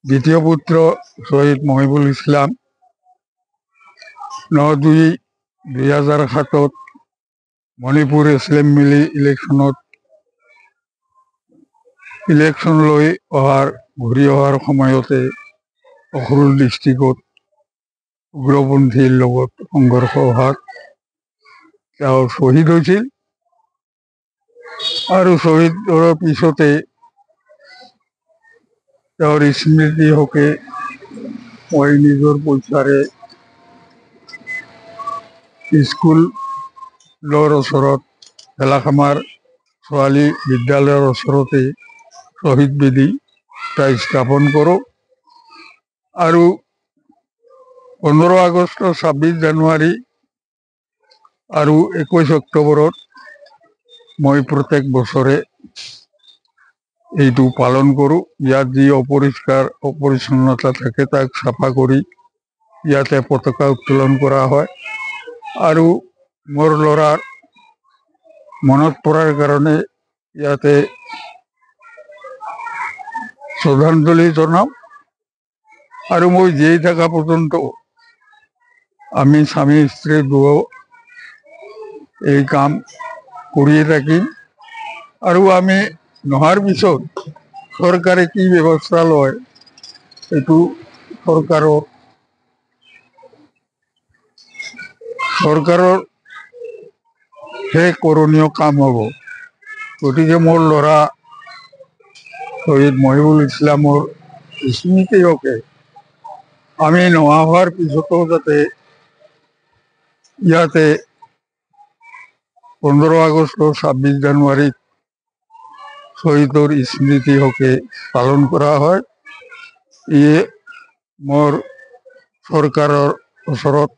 দ্বিতীয় পুত্ৰ শহীদ মহিবুল ইসলাম 9/2/2007 Manipur assembly election লৈ ঘূৰি অহাৰ সময়তে অখৰুল ডিষ্ট্ৰিক্টত উগ্ৰপন্থীৰ লগত সংঘৰ্ষ হোৱাত তেওঁ শ্বহীদ হৈছিল আৰু শ্বহীদ হোৱাৰ পিছতে তেওঁৰ স্মৃতি হকে মই নিজৰ পইচাৰে স্কুলৰ ওচৰত ভেলাখামাৰ ছোৱালী বিদ্যালয়ৰ ওচৰতে শ্বহীদ বেদী স্থাপন কৰোঁ আৰু 15 আগষ্ট, 26 জানুৱাৰী আৰু 21 অক্টোবৰত মই প্ৰত্যেক বছৰে এইটো পালন কৰোঁ। ইয়াত যি অপৰিচ্ছন্নতা থাকে তাক চাফা কৰি ইয়াতে পতাকা উত্তোলন কৰা হয় আৰু মোৰ ল'ৰাৰ মনত পৰাৰ কাৰণে ইয়াতে শ্ৰদ্ধাঞ্জলি জনাম আৰু মই জীয়াই থকা পৰ্যন্ত আমি স্বামী স্ত্ৰী দুয়ো এই কাম কৰিয়ে থাকিম আৰু আমি নোহোৱাৰ পিছত চৰকাৰে কি ব্যৱস্থা লয় এইটো চৰকাৰৰ কৰণীয় কাম হব। গতিকে মোৰ ল'ৰা শহীদ মহিবুল ইছলামৰ স্মৃতি হকে আমি নোহোৱা হোৱাৰ পিছতো যাতে ইয়াতে 15 আগষ্ট, 26 জানুৱাৰীত শহীদৰ স্মৃতি হকে পালন কৰা হয়। ইয়ে মোৰ চৰকাৰৰ ওচৰত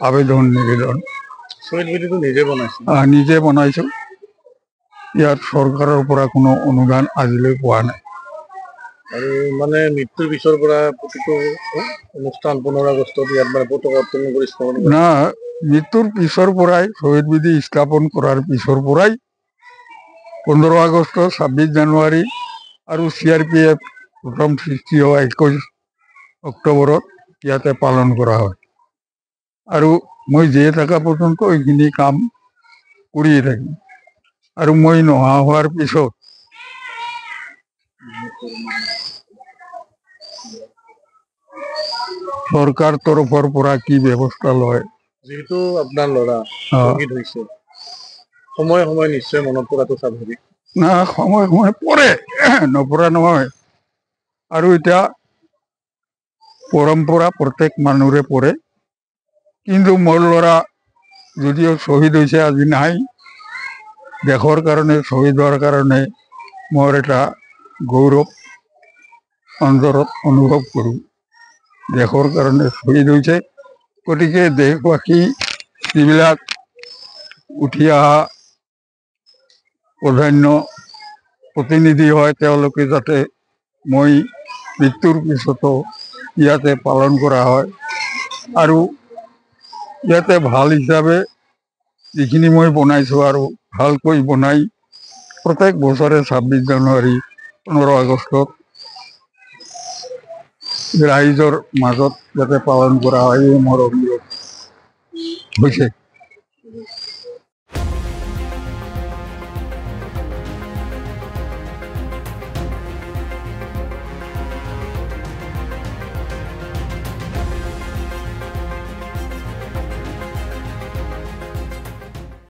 আবেদন নিবেদন। নিজে বনাইছো, ইয়াত চৰকাৰৰ পৰা কোনো অনুদান আজিলৈ পোৱা নাই। আৰু মানে মৃত্যুৰ পিছৰ পৰা প্ৰতিটো অনুষ্ঠান 15 আগষ্টত ইয়াত মানে পতাকা উত্তোলন কৰি স্থাপন কৰে না, মৃত্যুৰ পিছৰ পৰাই শহীদ বেদী স্থাপন কৰাৰ পিছৰ পৰাই 15 আগষ্ট, 26 জানুৱাৰী আৰু CRPF প্ৰথম সৃষ্টি হোৱা 21 অক্টোবৰত ইয়াতে পালন কৰা হয় আৰু মই জীয়াই থকা পৰ্যন্ত এইখিনি কাম কৰিয়ে থাকিম আৰু মই নোহোৱা হোৱাৰ পিছত চৰকাৰ তৰফৰ পৰা কি ব্যৱস্থা লয়। যেহেতু আপোনাৰ ল'ৰা শহীদ হৈছে, সময়ে সময়ে নিশ্চয় মনত পৰাটো স্বাভাৱিক। না, সময় সময় পৰে, নপৰা নহয়। আৰু এতিয়া পৰম্পৰা প্ৰত্যেক মানুহৰে পৰে, কিন্তু মোৰ ল'ৰা যদিও শ্বহীদ হৈছে আজি নাই, দেশৰ কাৰণে শ্বহীদ হোৱাৰ কাৰণে মোৰ এটা গৌৰৱ অন্তৰত অনুভৱ কৰোঁ। দেশৰ কাৰণে শ্বহীদ হৈছে, গতিকে দেশবাসী যিবিলাক উঠি অহা প্ৰধান্য প্ৰতিনিধি হয় তেওঁলোকে যাতে মই মৃত্যুৰ পিছতো ইয়াতে পালন কৰা হয় আৰু ইয়াতে ভাল হিচাপে যিখিনি মই বনাইছোঁ আৰু ভালকৈ বনাই প্ৰত্যেক বছৰে 26 জানুৱাৰী, 15 আগষ্টত ৰাইজৰ মাজত যাতে পালন কৰা হয়, এই মোৰ অনুৰোধ হৈছে।